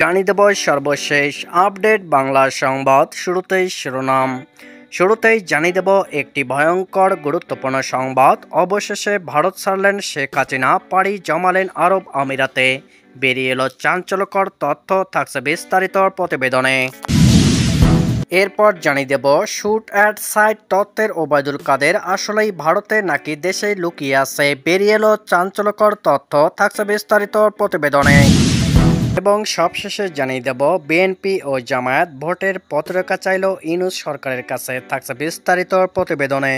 জানিয়ে দেব সর্বশেষ আপডেট বাংলা সংবাদ। শুরুতেই শিরোনাম। শুরুতেই জানিয়ে দেব একটি ভয়ঙ্কর গুরুত্বপূর্ণ সংবাদ। অবশেষে ভারত ছাড়লেন শেখ হাসিনা, পাড়ি জমালেন আরব আমিরাতে। বেরিয়ে এলো চাঞ্চল্যকর তথ্য, থাকছে বিস্তারিত প্রতিবেদনে। এরপর জানিয়ে দেব শুট অ্যাট সাইট তত্ত্বের ওবায়দুল কাদের আসলেই ভারতে নাকি দেশে লুকিয়ে আছে। বেরিয়ে এলো চাঞ্চল্যকর তথ্য, থাকছে বিস্তারিত প্রতিবেদনে। এবং সবশেষে জানিয়ে দেব বিএনপি ও জামায়াত ভোটের পতাকা চাইল ইউনূস সরকারের কাছে, থাকছে বিস্তারিত প্রতিবেদনে।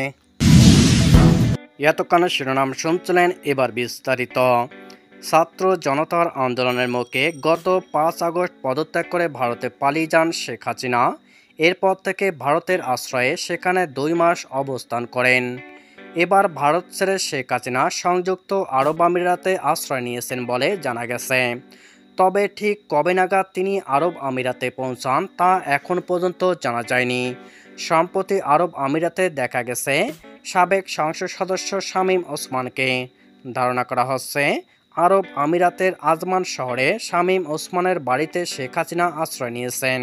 এতক্ষণ শিরোনাম শুনছিলেন, এবার বিস্তারিত। ছাত্র জনতার আন্দোলনের মুখে গত 5 আগস্ট পদত্যাগ করে ভারতে পালিয়ে যান শেখ হাসিনা। এরপর থেকে ভারতের আশ্রয়ে সেখানে 2 মাস অবস্থান করেন। এবার ভারত ছেড়ে শেখ হাসিনা সংযুক্ত আরব আমিরাতে আশ্রয় নিয়েছেন বলে জানা গেছে। তবে ঠিক কবে নাগাদ তিনি আরব আমিরাতে পৌঁছান তা এখন পর্যন্ত জানা যায়নি। সম্প্রতি আরব আমিরাতে দেখা গেছে সাবেক সংসদ সদস্য শামীম ওসমানকে। ধারণা করা হচ্ছে আরব আমিরাতের আজমান শহরে শামীম ওসমানের বাড়িতে শেখ হাসিনা আশ্রয় নিয়েছেন।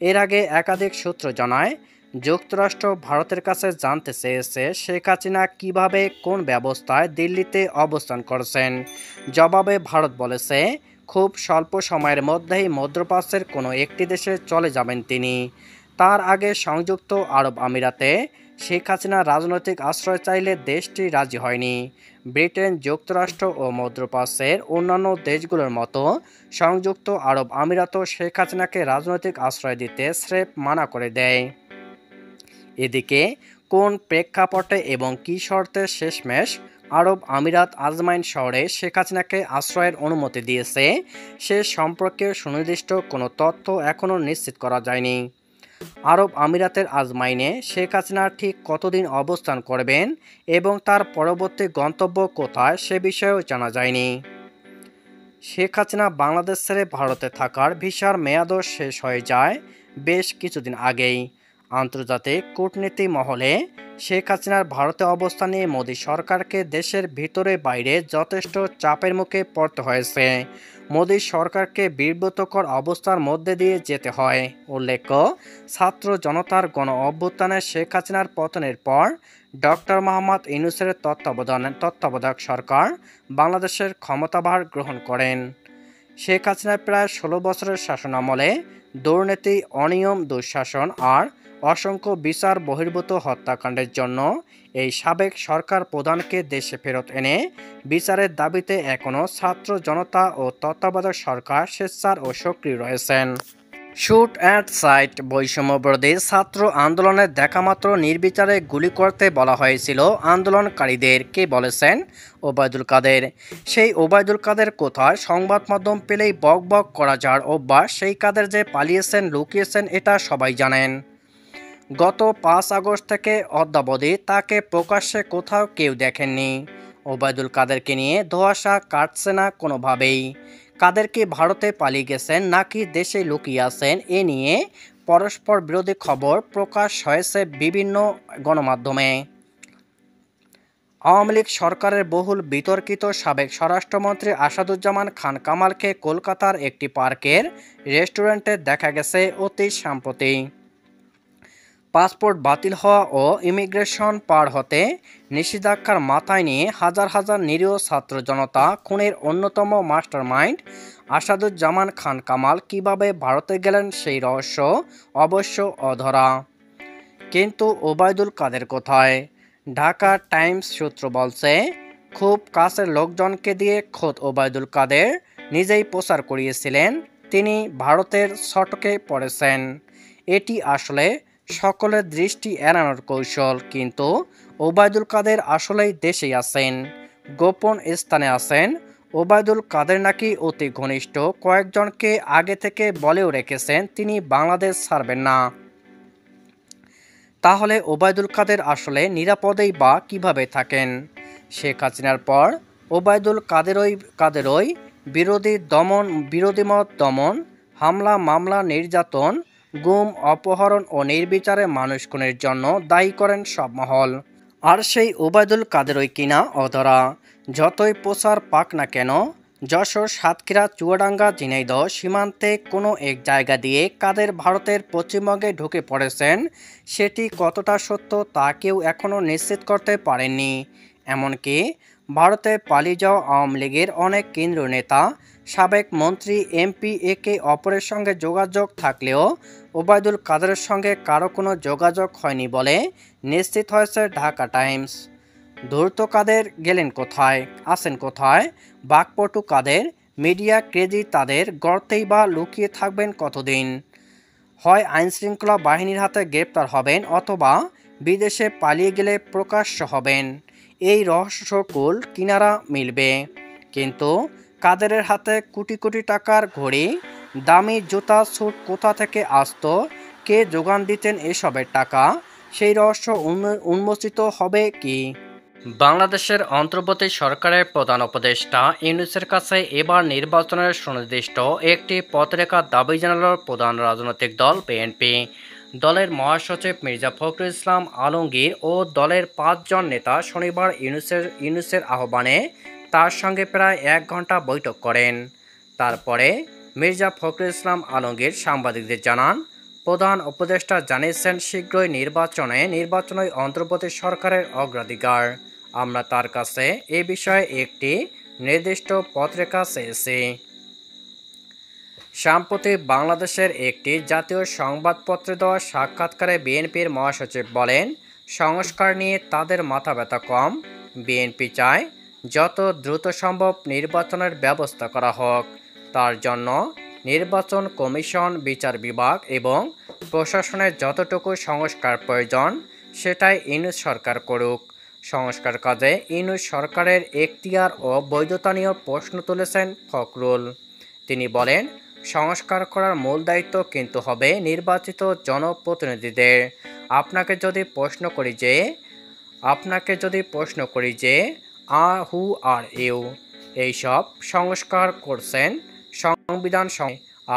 এর আগে একাধিক সূত্র জানায়, যুক্তরাষ্ট্র ভারতের কাছে জানতে চেয়েছে শেখ হাসিনা কীভাবে কোন ব্যবস্থায় দিল্লিতে অবস্থান করছেন। জবাবে ভারত বলেছে খুব স্বল্প সময়ের মধ্যেই মধ্যপ্রাচ্যের কোনো একটি দেশে চলে যাবেন তিনি। তার আগে সংযুক্ত আরব আমিরাতে শেখ হাসিনা রাজনৈতিক আশ্রয় চাইলে দেশটি রাজি হয়নি। ব্রিটেন, যুক্তরাষ্ট্র ও মধ্যপ্রাচ্যের অন্যান্য দেশগুলোর মতো সংযুক্ত আরব আমিরাতও শেখ হাসিনাকে রাজনৈতিক আশ্রয় দিতে স্রেফ মানা করে দেয়। এদিকে কোন প্রেক্ষাপটে এবং কী শর্তে শেষমেশ আরব আমিরাত আজমাইন শহরে শেখ হাসিনাকে আশ্রয়ের অনুমতি দিয়েছে সে সম্পর্কে সুনির্দিষ্ট কোনো তথ্য এখনও নিশ্চিত করা যায়নি। আরব আমিরাতের আজমাইনে শেখ হাসিনা ঠিক কতদিন অবস্থান করবেন এবং তার পরবর্তী গন্তব্য কোথায় সে বিষয়েও জানা যায়নি। শেখ হাসিনা বাংলাদেশ ছেড়ে ভারতে থাকার ভিসার মেয়াদও শেষ হয়ে যায় বেশ কিছুদিন আগেই। আন্তর্জাতিক কূটনীতি মহলে শেখ হাসিনার ভারতে অবস্থান নিয়ে মোদী সরকারকে দেশের ভিতরে বাইরে যথেষ্ট চাপের মুখে পড়তে হয়েছে। মোদী সরকারকে বিব্রতকর অবস্থার মধ্যে দিয়ে যেতে হয়। উল্লেখ্য, ছাত্র জনতার গণ অভ্যুত্থানে শেখ হাসিনার পতনের পর ডক্টর মোহাম্মদ ইউনূসের তত্ত্বাবধায়ক সরকার বাংলাদেশের ক্ষমতাভার গ্রহণ করেন। শেখ হাসিনার প্রায় 16 বছরের শাসনামলে দুর্নীতি, অনিয়ম, দুঃশাসন আর অসংখ্য বিচার বহির্ভূত হত্যাকাণ্ডের জন্য এই সাবেক সরকার প্রধানকে দেশে ফেরত এনে বিচারের দাবিতে এখনও ছাত্র জনতা ও তত্ত্বাবধায়ক সরকার স্বেচ্ছার ও সক্রিয় রয়েছেন। শুট অ্যাট সাইট বৈষম্যবিরোধী ছাত্র আন্দোলনের দেখামাত্র নির্বিচারে গুলি করতে বলা হয়েছিল আন্দোলনকারীদের, কে বলেছেন? ওবায়দুল কাদের। সেই ওবায়দুল কাদের কোথায়? সংবাদ মাধ্যম পেলেই বক বক করা যার অভ্যাস সেই কাদের যে পালিয়েছেন, লুকিয়েছেন এটা সবাই জানেন। গত 5 আগস্ট থেকে অদ্যাবধি তাকে প্রকাশ্যে কোথাও কেউ দেখেননি। ওবায়দুল কাদেরকে নিয়ে ধোঁয়াশা কাটছে না কোনোভাবেই। কাদের কি ভারতে পালিয়ে গেছেন নাকি দেশে লুকিয়ে আছেন এ নিয়ে পরস্পর বিরোধী খবর প্রকাশ হয়েছে বিভিন্ন গণমাধ্যমে। আওয়ামী লীগ সরকারের বহুল বিতর্কিত সাবেক স্বরাষ্ট্রমন্ত্রী আসাদুজ্জামান খান কামালকে কলকাতার একটি পার্কের রেস্টুরেন্টে দেখা গেছে অতি সম্প্রতি। পাসপোর্ট বাতিল হওয়া ও ইমিগ্রেশন পার হতে নিষেধাজ্ঞার মাথায় নিয়ে হাজার হাজার নিরীহ ছাত্র জনতা খুনের অন্যতম মাস্টারমাইন্ড আসাদুজ্জামান খান কামাল কিভাবে ভারতে গেলেন সেই রহস্য অবশ্য অধরা। কিন্তু ওবায়দুল কাদের কোথায়? ঢাকা টাইমস সূত্র বলছে, খুব কাছের লোকজনকে দিয়ে খোদ ওবায়দুল কাদের নিজেই প্রচার করিয়েছিলেন তিনি ভারতের ছটকে পড়েছেন। এটি আসলে সকলের দৃষ্টি এড়ানোর কৌশল, কিন্তু ওবায়দুল কাদের আসলেই দেশেই আছেন, গোপন স্থানে আছেন। ওবায়দুল কাদের নাকি অতি ঘনিষ্ঠ কয়েকজনকে আগে থেকে বলেও রেখেছেন তিনি বাংলাদেশ ছাড়বেন না। তাহলে ওবায়দুল কাদের আসলে নিরাপদেই বা কিভাবে থাকেন? শেখ হাসিনার পর ওবায়দুল কাদেরই বিরোধী মত দমন, হামলা, মামলা, নির্যাতন, গুম, অপহরণ ও নির্বিচারে মানুষ খুনের জন্য দায়ী করেন সব মহল। আর সেই ওবায়দুল কাদেরই কিনা অধরা। যতই প্রচার পাক না কেন, যশোর, সাতক্ষীরা, চুয়াডাঙ্গা, ঝিনাইদহ সীমান্তে কোনো এক জায়গা দিয়ে কাদের ভারতের পশ্চিমবঙ্গে ঢুকে পড়েছেন, সেটি কতটা সত্য তা কেউ এখনও নিশ্চিত করতে পারেননি। এমনকি ভারতে পালিয়ে যাওয়া আওয়ামী লীগের অনেক কেন্দ্রীয় নেতা, সাবেক মন্ত্রী, এমপি একে অপরের সঙ্গে যোগাযোগ থাকলেও ওবায়দুল কাদেরের সঙ্গে কারো কোনো যোগাযোগ হয়নি বলে নিশ্চিত হয়েছে ঢাকা টাইমস। ধূর্ত কাদের গেলেন কোথায়, আছেন কোথায়, বাকপটু কাদের, মিডিয়া ক্রেজি তাদের গর্তেই বা লুকিয়ে থাকবেন কতদিন? হয় আইনশৃঙ্খলা বাহিনীর হাতে গ্রেপ্তার হবেন অথবা বিদেশে পালিয়ে গেলে প্রকাশ্য হবেন। এই রহস্যকুল কিনারা মিলবে। কিন্তু কাদেরের হাতে কোটি কোটি টাকার ঘড়ি, দামি জুতা, স্যুট কোথা থেকে আসতো, কে যোগান দিতেন এসবের টাকা, সেই রহস্য উন্মোচিত হবে কি? বাংলাদেশের অন্তর্বর্তী সরকারের প্রধান উপদেষ্টা ইউনূসের কাছে এবার নির্বাচনের সুনির্দিষ্ট একটি পথরেখা দাবি জানাল প্রধান রাজনৈতিক দল বিএনপি। দলের মহাসচিব মির্জা ফখরুল ইসলাম আলমগীর ও দলের ৫ জন নেতা শনিবার ইউনূসের আহ্বানে তার সঙ্গে প্রায় ১ ঘণ্টা বৈঠক করেন। তারপরে মির্জা ফখরুল ইসলাম আলমগীর সাংবাদিকদের জানান, প্রধান উপদেষ্টা জানিয়েছেন শীঘ্রই নির্বাচনই অন্তর্বর্তী সরকারের অগ্রাধিকার। আমরা তার কাছে এ বিষয়ে একটি নির্দিষ্ট পথরেখা চেয়েছি। সম্প্রতি বাংলাদেশের একটি জাতীয় সংবাদপত্রে দেওয়া সাক্ষাৎকারে বিএনপির মহাসচিব বলেন, সংস্কার নিয়ে তাদের মাথা ব্যথা কম। বিএনপি চায় যত দ্রুত সম্ভব নির্বাচনের ব্যবস্থা করা হোক। তার জন্য নির্বাচন কমিশন, বিচার বিভাগ এবং প্রশাসনের যতটুকু সংস্কার প্রয়োজন সেটাই ইউনূস সরকার করুক। সংস্কার কাজে ইউনূস সরকারের এখতিয়ার ও বৈধতা নিয়ে প্রশ্ন তুলেছেন ফখরুল। তিনি বলেন, সংস্কার করার মূল দায়িত্ব কিন্তু হবে নির্বাচিত জনপ্রতিনিধিদের। আপনাকে যদি প্রশ্ন করি যে হু আর ইউ, এইসব সংস্কার করছেন সংবিধান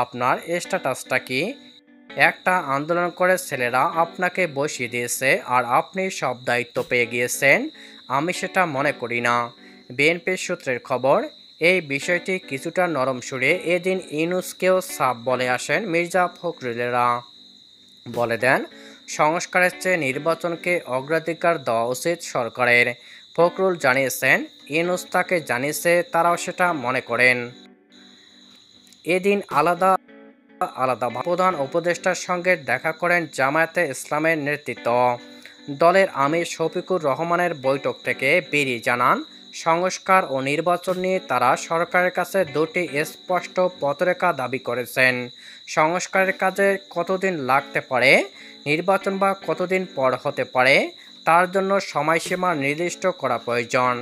আপনার স্ট্যাটাসটা কি? একটা আন্দোলন করে ছেলেরা আপনাকে বসিয়ে দিয়েছে আর আপনি সব দায়িত্ব পেয়ে গিয়েছেন? আমি সেটা মনে করি না। বিএনপির সূত্রের খবর, এই বিষয়টি কিছুটা নরম সুরে এদিন ইউনূসকেও সাফ বলে আসেন মির্জা ফখরুলেরা। বলে দেন, সংস্কারের চেয়ে নির্বাচনকে অগ্রাধিকার দেওয়া উচিত সরকারের। ফখরুল জানিয়েছেন, ইউনূস তাকে জানিয়েছে, তারাও সেটা মনে করেন। এদিন আলাদা প্রধান উপদেষ্টার সঙ্গে দেখা করেন জামায়াতে ইসলামের নেতৃত্ব। দলের আমির শফিকুর রহমানের বৈঠক থেকে বেরিয়ে জানান, সংস্কার ও নির্বাচন নিয়ে তারা সরকারের কাছে দুটি স্পষ্ট পথরেখা দাবি করেছেন। সংস্কারের কাজে কতদিন লাগতে পারে, নির্বাচন বা কতদিন পর হতে পারে, তার জন্য সময়সীমা নির্দিষ্ট করা প্রয়োজন।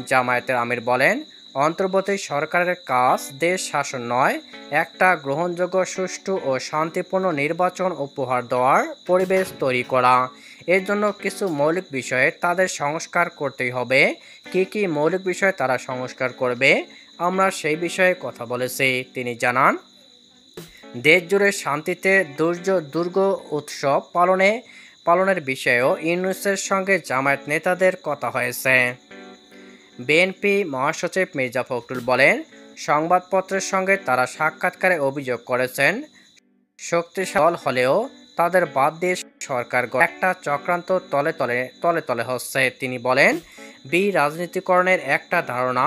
জামায়াতের আমির বলেন, অন্তর্বর্তী সরকারের কাজ দেশ শাসন নয়, একটা গ্রহণযোগ্য, সুষ্ঠু ও শান্তিপূর্ণ নির্বাচন উপহার দেওয়ার পরিবেশ তৈরি করা। এর জন্য কিছু মৌলিক বিষয়ে তাদের সংস্কার করতেই হবে। কী কী মৌলিক বিষয়ে তারা সংস্কার করবে, আমরা সেই বিষয়ে কথা বলেছি। তিনি জানান, দেশ জুড়ে শান্তিতে দুর্গ উৎসব পালনের বিষয়েও ইউনূসের সঙ্গে জামায়াত নেতাদের কথা হয়েছে। বিএনপি মহাসচিব মির্জা ফখরুল বলেন, সংবাদপত্রের সঙ্গে তারা সাক্ষাৎকারে অভিযোগ করেছেন, শক্তিশালী দল হলেও তাদের বাদ দিয়ে সরকার একটা চক্রান্ত তলে তলে হচ্ছে। তিনি বলেন, রাজনীতিকরণের একটা ধারণা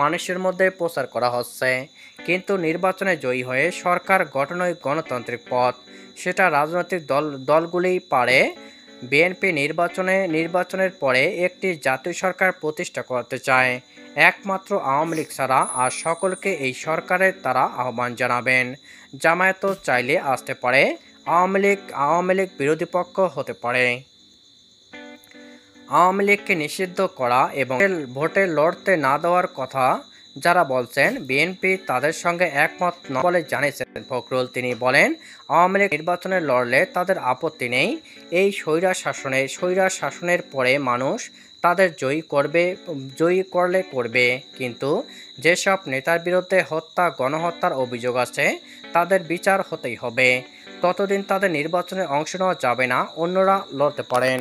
মানুষের মধ্যে প্রচার করা হচ্ছে, কিন্তু নির্বাচনে জয়ী হয়ে সরকার গঠনই গণতান্ত্রিক পথ, সেটা রাজনৈতিক দলগুলোই পারে। বিএনপি নির্বাচনের পরে একটি জাতীয় সরকার প্রতিষ্ঠা করতে চায়। একমাত্র আওয়ামী লীগ ছাড়া আর সকলকে এই সরকারের তারা আহ্বান জানাবেন। জামায়াতও চাইলে আসতে পারে, আওয়ামী লীগ বিরোধী পক্ষ হতে পারে। আওয়ামী লীগকে নিষিদ্ধ করা এবং ভোটে লড়তে না দেওয়ার কথা যারা বলছেন, বিএনপি তাদের সঙ্গে একমত নয় বলে জানিয়েছেন ফখরুল। তিনি বলেন, আওয়ামী লীগ নির্বাচনে লড়লে তাদের আপত্তি নেই। এই স্বৈরা শাসনের পরে মানুষ তাদের জয়ী করলে করবে, কিন্তু যেসব নেতার বিরুদ্ধে গণহত্যার অভিযোগ আছে তাদের বিচার হতেই হবে। ততদিন তাদের নির্বাচনে অংশ নেওয়া যাবে না, অন্যরা লড়তে পারেন।